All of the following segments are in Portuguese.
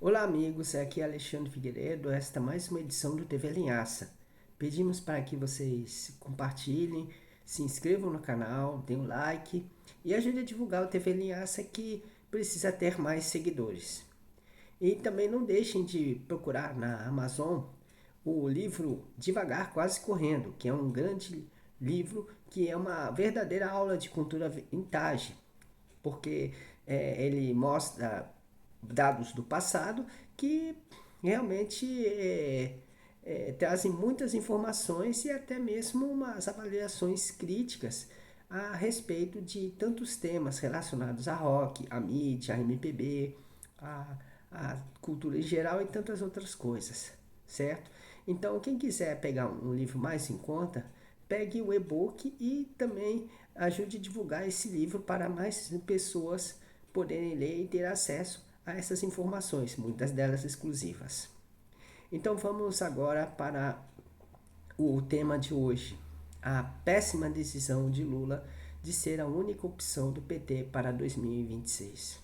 Olá amigos, aqui é Alexandre Figueiredo, esta é mais uma edição do TV Linhaça. Pedimos para que vocês compartilhem, se inscrevam no canal, deem um like e ajudem a divulgar o TV Linhaça que precisa ter mais seguidores. E também não deixem de procurar na Amazon o livro Devagar, Quase Correndo, que é um grande livro que é uma verdadeira aula de cultura vintage, porque ele mostra dados do passado que realmente trazem muitas informações e até mesmo umas avaliações críticas a respeito de tantos temas relacionados a rock, a mídia, a MPB, a cultura em geral e tantas outras coisas, certo? Então, quem quiser pegar um livro mais em conta, pegue o e-book e também ajude a divulgar esse livro para mais pessoas poderem ler e ter acesso a essas informações, muitas delas exclusivas. Então vamos agora para o tema de hoje: a péssima decisão de Lula de ser a única opção do PT para 2026.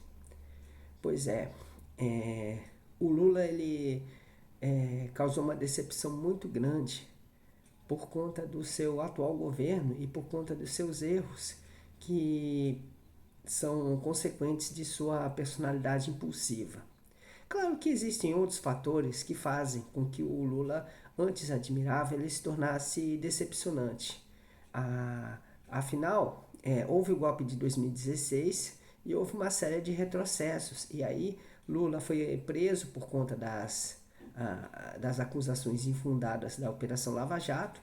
Pois o Lula ele causou uma decepção muito grande por conta do seu atual governo e por conta dos seus erros que são consequentes de sua personalidade impulsiva. Claro que existem outros fatores que fazem com que o Lula, antes admirável, ele se tornasse decepcionante. Afinal, houve o golpe de 2016 e houve uma série de retrocessos. E aí Lula foi preso por conta das acusações infundadas da Operação Lava Jato.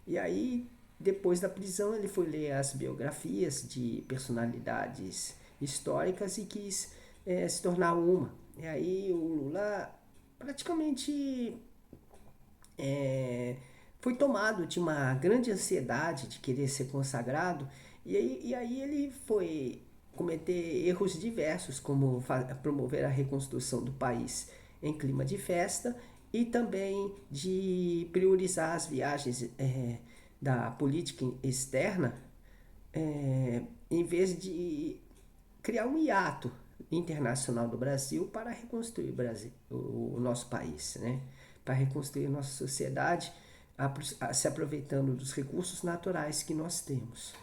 E aí, depois da prisão, ele foi ler as biografias de personalidades históricas e quis se tornar uma. E aí o Lula praticamente foi tomado de uma grande ansiedade de querer ser consagrado. E aí ele foi cometer erros diversos, como promover a reconstrução do país em clima de festa e também de priorizar as viagens da política externa em vez de criar um hiato internacional do Brasil para reconstruir o nosso país, né? Para reconstruir nossa sociedade, se aproveitando dos recursos naturais que nós temos.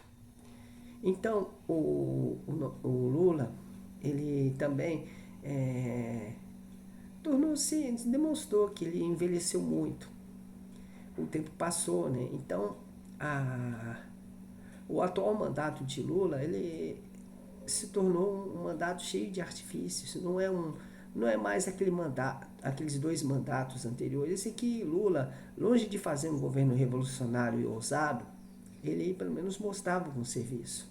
Então, o Lula, ele também demonstrou que ele envelheceu muito. O tempo passou, né? Então, o atual mandato de Lula, ele se tornou um mandato cheio de artifícios. Não é mais aqueles dois mandatos anteriores em que Lula, longe de fazer um governo revolucionário e ousado, ele pelo menos mostrava um serviço.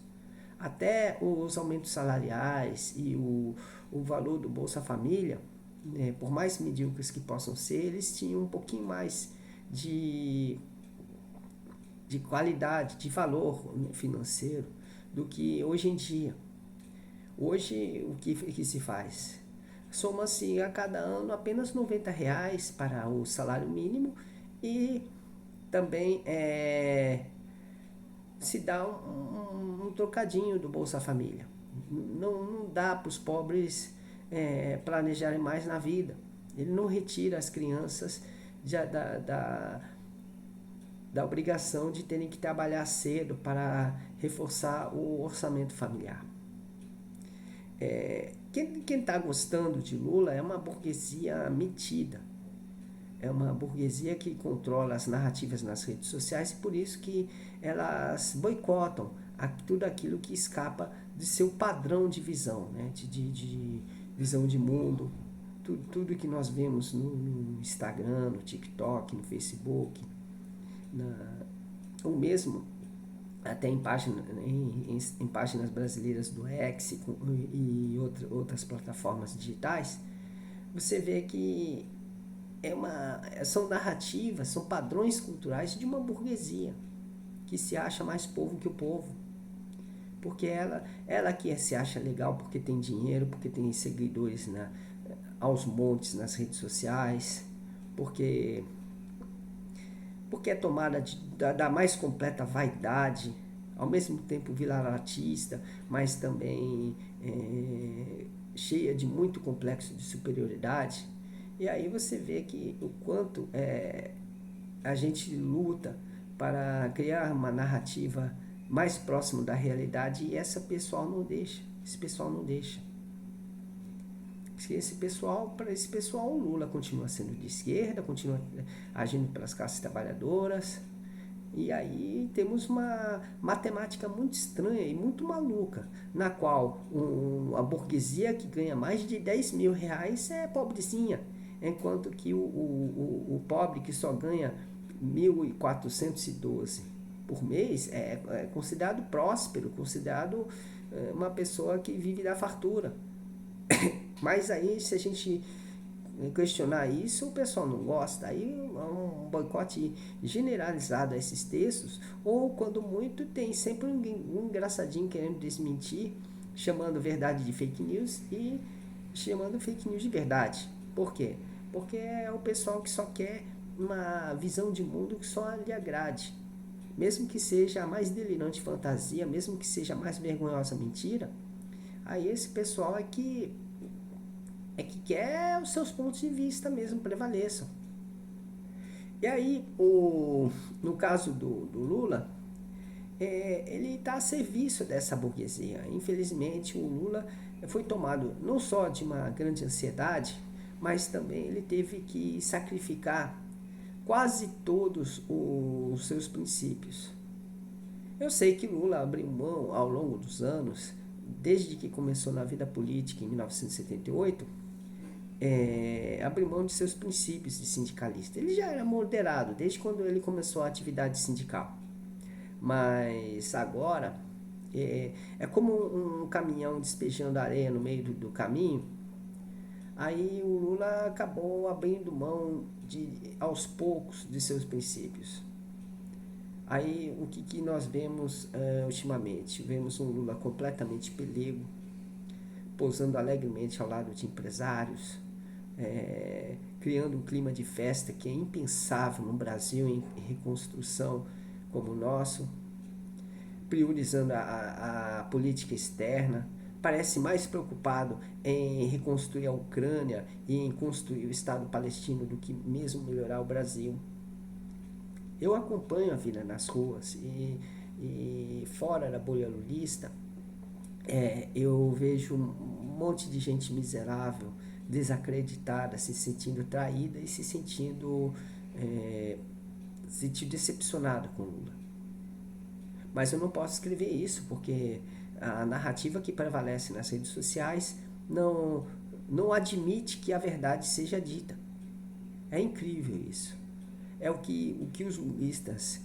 Até os aumentos salariais e o valor do Bolsa Família, né, por mais medíocres que possam ser, eles tinham um pouquinho mais de, de qualidade, de valor financeiro do que hoje em dia. Hoje, o que se faz? Soma-se a cada ano apenas R$ 90 para o salário mínimo e também se dá um trocadinho do Bolsa Família. Não dá para os pobres planejarem mais na vida. Ele não retira as crianças da obrigação de terem que trabalhar cedo para reforçar o orçamento familiar. Quem está gostando de Lula é uma burguesia metida. É uma burguesia que controla as narrativas nas redes sociais e por isso que elas boicotam tudo aquilo que escapa de seu padrão de visão, né? de visão de mundo. Tudo que nós vemos no Instagram, no TikTok, no Facebook, ou mesmo até em páginas brasileiras do X e outras plataformas digitais, você vê que são narrativas, são padrões culturais de uma burguesia que se acha mais povo que o povo. Porque ela que se acha legal porque tem dinheiro, porque tem seguidores aos montes nas redes sociais, porque é tomada da mais completa vaidade, ao mesmo tempo vilaratista, mas também cheia de muito complexo de superioridade. E aí você vê que o quanto a gente luta para criar uma narrativa mais próxima da realidade e esse pessoal não deixa. Para esse pessoal, o Lula continua sendo de esquerda, continua agindo pelas classes trabalhadoras. E aí temos uma matemática muito estranha e muito maluca, na qual a burguesia que ganha mais de 10 mil reais é pobrezinha, enquanto que o pobre que só ganha 1.412 por mês é considerado próspero, considerado uma pessoa que vive da fartura. Mas aí, se a gente questionar isso, o pessoal não gosta. Aí é um boicote generalizado a esses textos, ou quando muito, tem sempre um engraçadinho querendo desmentir, chamando verdade de fake news e chamando fake news de verdade. Por quê? Porque é o pessoal que só quer uma visão de mundo que só lhe agrade. Mesmo que seja a mais delirante fantasia, mesmo que seja a mais vergonhosa mentira, aí esse pessoal é que quer os seus pontos de vista mesmo prevaleçam. E aí, no caso do Lula, ele está a serviço dessa burguesia. Infelizmente, o Lula foi tomado não só de uma grande ansiedade, mas também ele teve que sacrificar quase todos os seus princípios. Eu sei que Lula abriu mão ao longo dos anos, desde que começou na vida política em 1978, abriu mão de seus princípios de sindicalista. Ele já era moderado desde quando ele começou a atividade sindical. Mas agora é como um caminhão despejando areia no meio do caminho. Aí o Lula acabou abrindo mão aos poucos de seus princípios. Aí o que nós vemos ultimamente? Vemos um Lula completamente pelego, pousando alegremente ao lado de empresários, criando um clima de festa que é impensável num Brasil em reconstrução como o nosso, priorizando a política externa, parece mais preocupado em reconstruir a Ucrânia e em construir o Estado palestino do que mesmo melhorar o Brasil. Eu acompanho a vida nas ruas e fora da bolha lulista, eu vejo um monte de gente miserável, desacreditada, se sentindo traída e se sentindo decepcionada com Lula. Mas eu não posso escrever isso porque a narrativa que prevalece nas redes sociais não admite que a verdade seja dita. É incrível isso. É o que os lulistas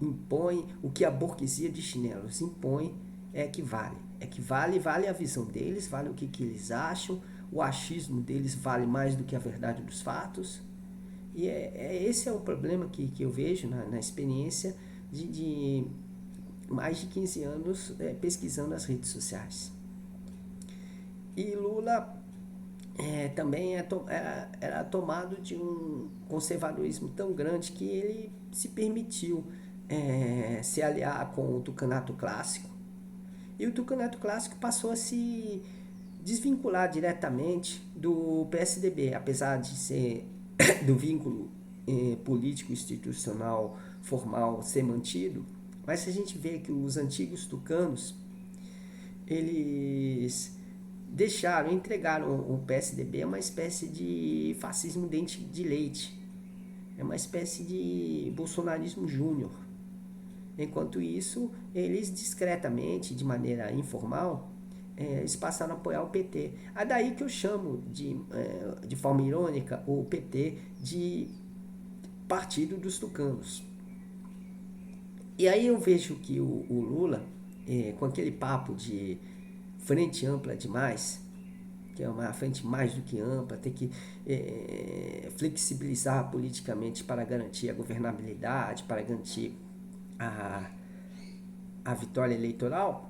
impõem, o que a burguesia de chinelos impõe é que vale. É que vale a visão deles, vale o que eles acham, o achismo deles vale mais do que a verdade dos fatos. E esse é o problema que eu vejo na experiência de mais de 15 anos pesquisando as redes sociais. E Lula também era tomado de um conservadorismo tão grande que ele se permitiu se aliar com o tucanato clássico. E o tucanato clássico passou a se desvincular diretamente do PSDB, apesar de ser do vínculo político institucional formal ser mantido. Mas se a gente vê que os antigos tucanos, eles entregaram o PSDB a uma espécie de fascismo dente de leite. É uma espécie de bolsonarismo júnior. Enquanto isso, eles discretamente, de maneira informal, eles passaram a apoiar o PT. É daí que eu chamo, de forma irônica, o PT de Partido dos Tucanos. E aí eu vejo que o Lula, com aquele papo de frente ampla demais, que é uma frente mais do que ampla, tem que flexibilizar politicamente para garantir a governabilidade, para garantir a vitória eleitoral,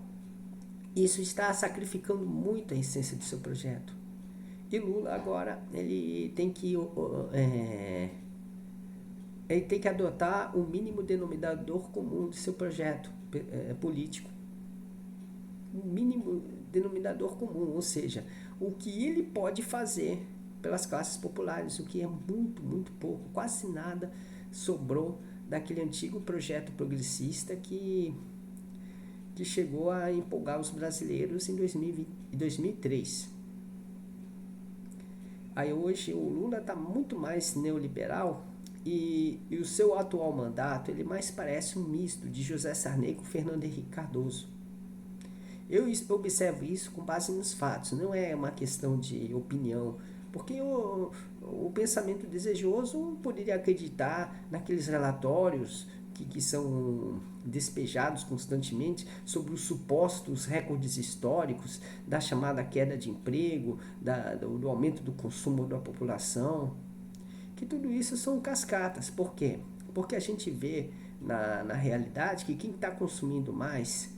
isso está sacrificando muito a essência do seu projeto. E Lula agora ele tem que adotar o mínimo denominador comum do seu projeto político. O mínimo denominador comum, ou seja, o que ele pode fazer pelas classes populares, o que é muito, muito pouco, quase nada sobrou daquele antigo projeto progressista que chegou a empolgar os brasileiros em 2003. Aí hoje o Lula está muito mais neoliberal e o seu atual mandato ele mais parece um misto de José Sarney com Fernando Henrique Cardoso. Eu observo isso com base nos fatos, não é uma questão de opinião, porque o pensamento desejoso poderia acreditar naqueles relatórios que são despejados constantemente sobre os supostos recordes históricos da chamada queda de emprego, do aumento do consumo da população, que tudo isso são cascatas. Por quê? Porque a gente vê na realidade que quem está consumindo mais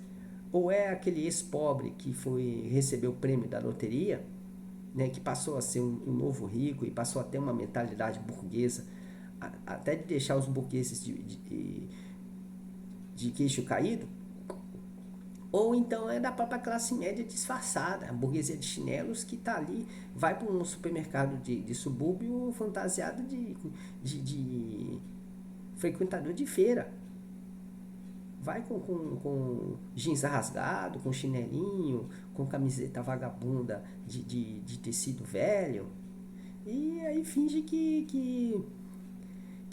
ou é aquele ex-pobre que recebeu o prêmio da loteria, né, que passou a ser um novo rico e passou a ter uma mentalidade burguesa, até de deixar os burgueses de queixo caído, ou então é da própria classe média disfarçada, a burguesia de chinelos que está ali, vai para um supermercado de subúrbio fantasiado de frequentador de feira. Vai com jeans rasgado, com chinelinho, com camiseta vagabunda de tecido velho. E aí finge que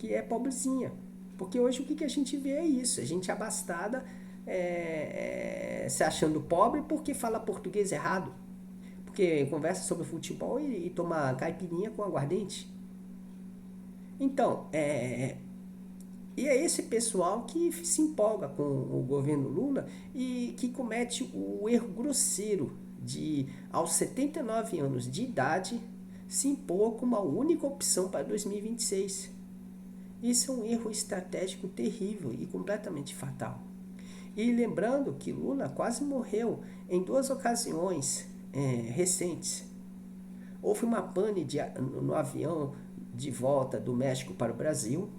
é pobrezinha. Porque hoje o que a gente vê é isso. A gente abastada se achando pobre porque fala português errado. Porque conversa sobre futebol e toma caipirinha com aguardente. Então, e é esse pessoal que se empolga com o governo Lula e que comete o erro grosseiro de, aos 79 anos de idade, se impor como a única opção para 2026. Isso é um erro estratégico terrível e completamente fatal. E lembrando que Lula quase morreu em 2 ocasiões recentes. Houve uma pane no avião de volta do México para o Brasil,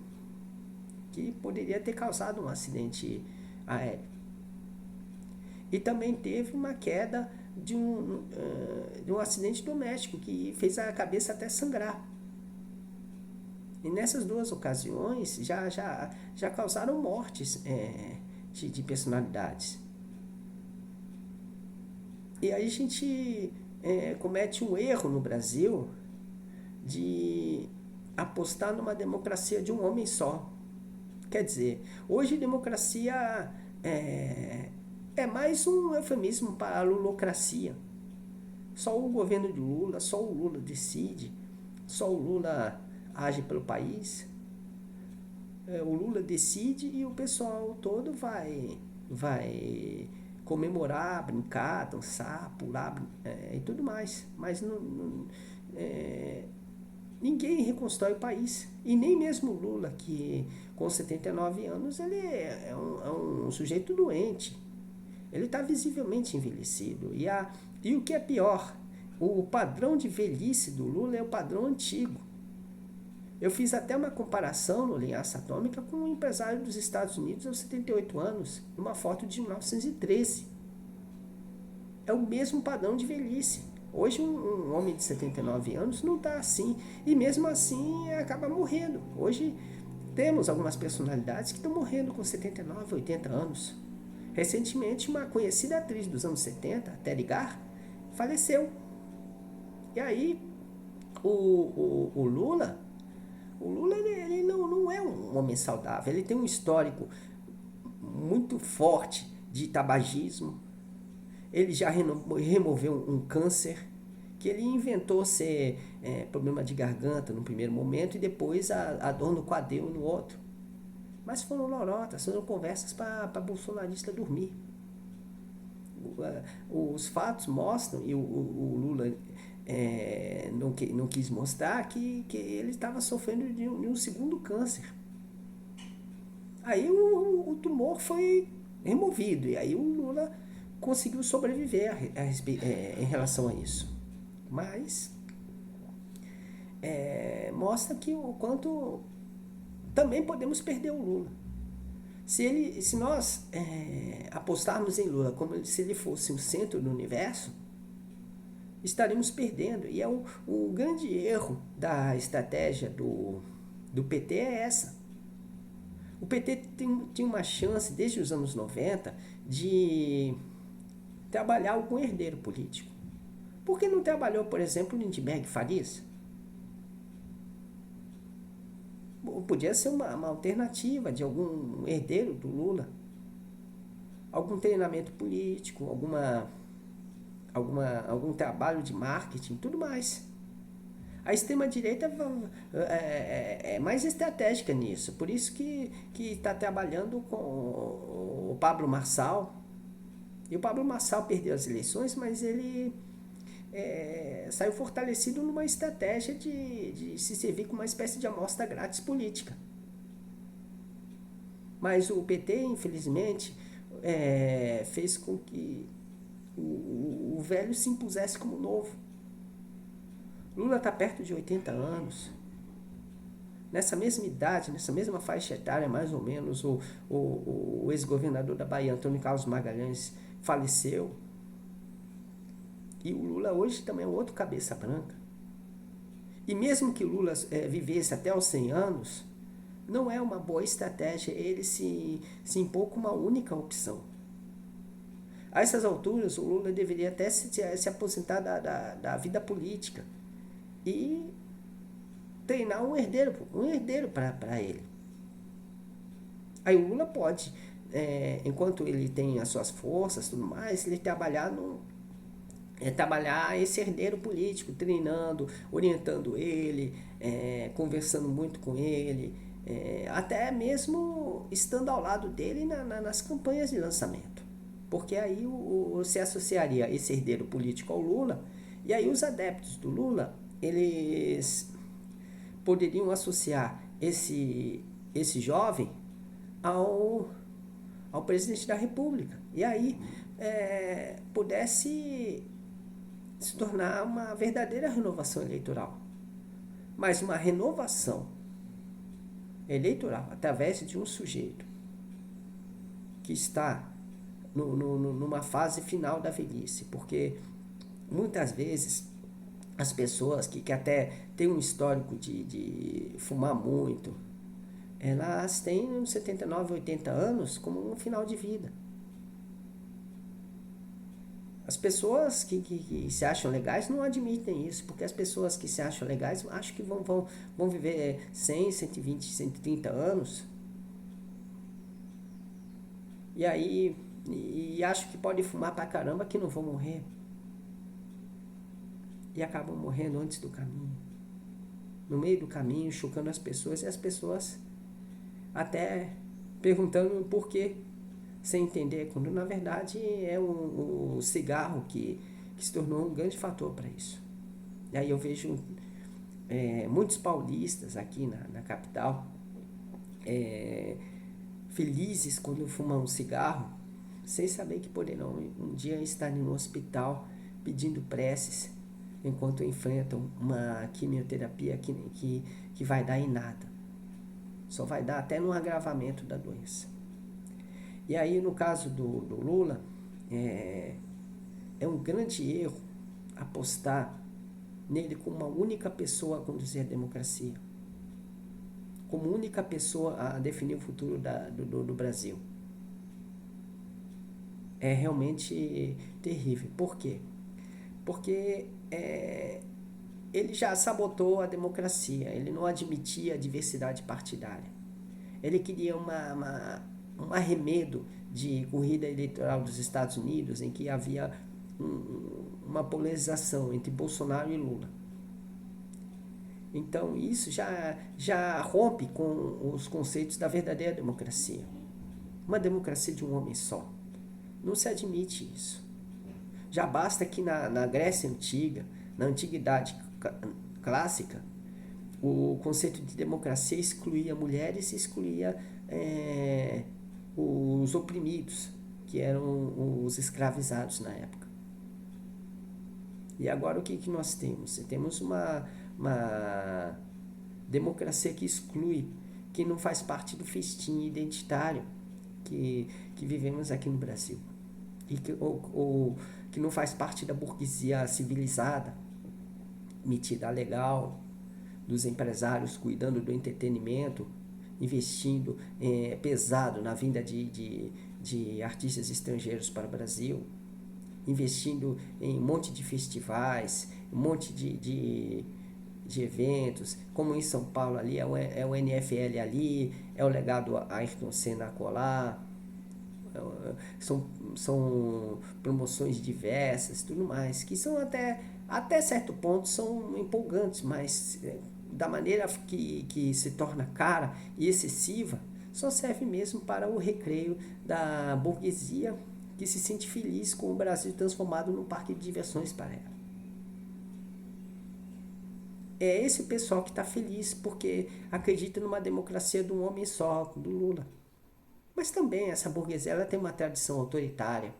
que poderia ter causado um acidente aéreo. E também teve uma queda de um acidente doméstico que fez a cabeça até sangrar. E nessas 2 ocasiões já causaram mortes de personalidades. E aí a gente comete um erro no Brasil de apostar numa democracia de um homem só. Quer dizer, hoje democracia é mais um eufemismo para a lulocracia. Só o governo de Lula, só o Lula decide, só o Lula age pelo país. O Lula decide e o pessoal todo vai comemorar, brincar, dançar, pular e tudo mais. Mas ninguém reconstrói o país. E nem mesmo o Lula, que com 79 anos ele é um sujeito doente. Ele está visivelmente envelhecido. E o que é pior, o padrão de velhice do Lula é o padrão antigo. Eu fiz até uma comparação no Linhaça Atômica com um empresário dos Estados Unidos aos 78 anos, numa foto de 1913. É o mesmo padrão de velhice. Hoje um homem de 79 anos não está assim, e mesmo assim acaba morrendo. Hoje temos algumas personalidades que estão morrendo com 79, 80 anos. Recentemente uma conhecida atriz dos anos 70, Terry Garr, faleceu. E aí o Lula ele não é um homem saudável, ele tem um histórico muito forte de tabagismo. Ele já removeu um câncer que ele inventou ser problema de garganta no primeiro momento e depois a dor no quadril no outro. Mas foram lorotas, foram conversas para bolsonarista dormir. Os fatos mostram, e o Lula não quis mostrar, que ele estava sofrendo de um segundo câncer. Aí o tumor foi removido e aí o Lula conseguiu sobreviver em relação a isso. Mas mostra que o quanto também podemos perder o Lula. Se nós apostarmos em Lula como se ele fosse o centro do universo, estaremos perdendo. E o grande erro da estratégia do PT é essa. O PT tinha uma chance, desde os anos 90, de trabalhar algum herdeiro político. Por que não trabalhou, por exemplo, Lindbergh Farias? Podia ser uma alternativa de algum herdeiro do Lula. Algum treinamento político, algum trabalho de marketing, tudo mais. A extrema-direita é mais estratégica nisso. Por isso que está trabalhando com o Pablo Marçal. E o Pablo Marçal perdeu as eleições, mas ele saiu fortalecido numa estratégia de se servir como uma espécie de amostra grátis política. Mas o PT, infelizmente, fez com que o velho se impusesse como novo. Lula está perto de 80 anos. Nessa mesma idade, nessa mesma faixa etária, mais ou menos, o ex-governador da Bahia, Antônio Carlos Magalhães, faleceu. E o Lula hoje também é outro cabeça branca. E mesmo que o Lula vivesse até os 100 anos, não é uma boa estratégia ele se impor como uma única opção. A essas alturas, o Lula deveria até se aposentar da vida política e treinar um herdeiro para ele. Aí o Lula pode, enquanto ele tem as suas forças e tudo mais, ele trabalhar esse herdeiro político, treinando, orientando ele, conversando muito com ele, até mesmo estando ao lado dele nas campanhas de lançamento. Porque aí se associaria esse herdeiro político ao Lula, e aí os adeptos do Lula, eles poderiam associar esse jovem ao presidente da República. E aí pudesse se tornar uma verdadeira renovação eleitoral. Mas uma renovação eleitoral através de um sujeito que está numa fase final da velhice. Porque muitas vezes as pessoas que até têm um histórico de fumar muito, elas têm uns 79, 80 anos como um final de vida. As pessoas que se acham legais não admitem isso, porque as pessoas que se acham legais acham que vão viver 100, 120, 130 anos. E aí acham que pode fumar pra caramba que não vão morrer. E acabam morrendo antes do caminho. No meio do caminho, chocando as pessoas, e as pessoas até perguntando por quê, sem entender, quando na verdade é o cigarro que se tornou um grande fator para isso. E aí eu vejo muitos paulistas aqui na capital felizes quando fumam um cigarro, sem saber que poderão um dia estar no hospital pedindo preces, enquanto enfrentam uma quimioterapia que vai dar em nada. Só vai dar até no agravamento da doença. E aí, no caso do Lula, é um grande erro apostar nele como uma única pessoa a conduzir a democracia. Como única pessoa a definir o futuro do Brasil. É realmente terrível. Por quê? Porque ele já sabotou a democracia, ele não admitia a diversidade partidária. Ele queria um arremedo de corrida eleitoral dos Estados Unidos, em que havia uma polarização entre Bolsonaro e Lula. Então isso já rompe com os conceitos da verdadeira democracia. Uma democracia de um homem só. Não se admite isso. Já basta que na Grécia Antiga, na Antiguidade Clássica, o conceito de democracia excluía mulheres e excluía os oprimidos, que eram os escravizados na época. E agora o que nós temos? Temos uma democracia que exclui quem não faz parte do festim identitário, que, que vivemos aqui no Brasil. E ou que não faz parte da burguesia civilizada, metida legal, dos empresários cuidando do entretenimento, investindo pesado na vinda de artistas estrangeiros para o Brasil, investindo em um monte de festivais, um monte de eventos, como em São Paulo ali, é o NFL ali, é o legado Ayrton Senna colar, são, são promoções diversas, tudo mais, que são até certo ponto são empolgantes, mas da maneira que se torna cara e excessiva, só serve mesmo para o recreio da burguesia que se sente feliz com o Brasil transformado num parque de diversões para ela. É esse pessoal que está feliz porque acredita numa democracia de um homem só, do Lula. Mas também essa burguesia ela tem uma tradição autoritária,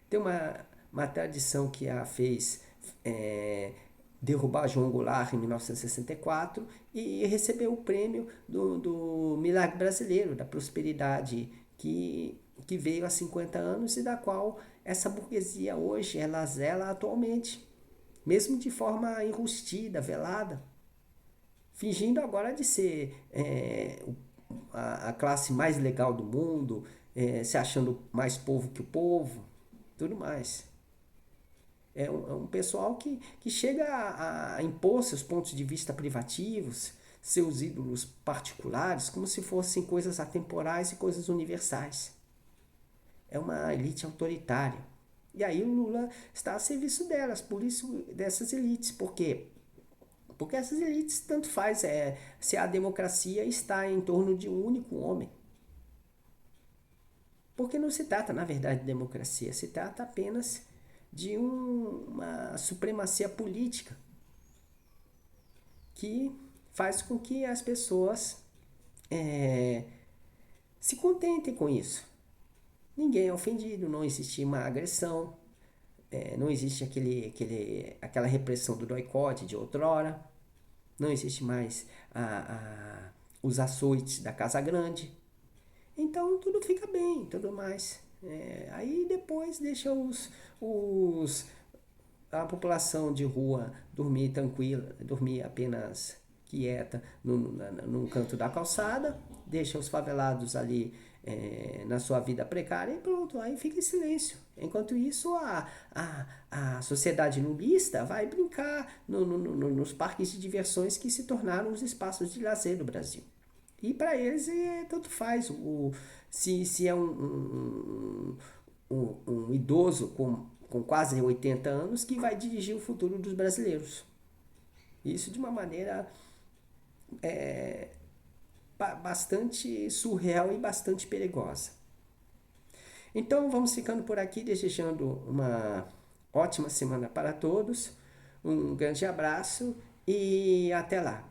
tem uma tradição que a fez derrubar João Goulart em 1964 e recebeu o prêmio do Milagre Brasileiro, da prosperidade que veio há 50 anos e da qual essa burguesia hoje ela zela atualmente, mesmo de forma enrustida, velada, fingindo agora de ser a classe mais legal do mundo, se achando mais povo que o povo, tudo mais. É um pessoal que chega a impor seus pontos de vista privativos, seus ídolos particulares, como se fossem coisas atemporais e coisas universais. É uma elite autoritária. E aí o Lula está a serviço delas, por isso dessas elites. Por quê? Porque essas elites tanto faz se a democracia está em torno de um único homem. Porque não se trata, na verdade, de democracia, se trata apenas de uma supremacia política que faz com que as pessoas se contentem com isso. Ninguém é ofendido, não existe uma agressão, não existe aquela repressão do doicote de outrora, não existe mais os açoites da Casa Grande. Então tudo fica bem, tudo mais. Aí depois deixa a população de rua dormir tranquila, dormir apenas quieta num canto da calçada, deixa os favelados ali na sua vida precária e pronto, aí fica em silêncio. Enquanto isso, a sociedade nudista vai brincar nos parques de diversões que se tornaram os espaços de lazer do Brasil. E para eles tanto faz se é um idoso com quase 80 anos que vai dirigir o futuro dos brasileiros. Isso de uma maneira bastante surreal e bastante perigosa. Então vamos ficando por aqui, desejando uma ótima semana para todos, um grande abraço e até lá.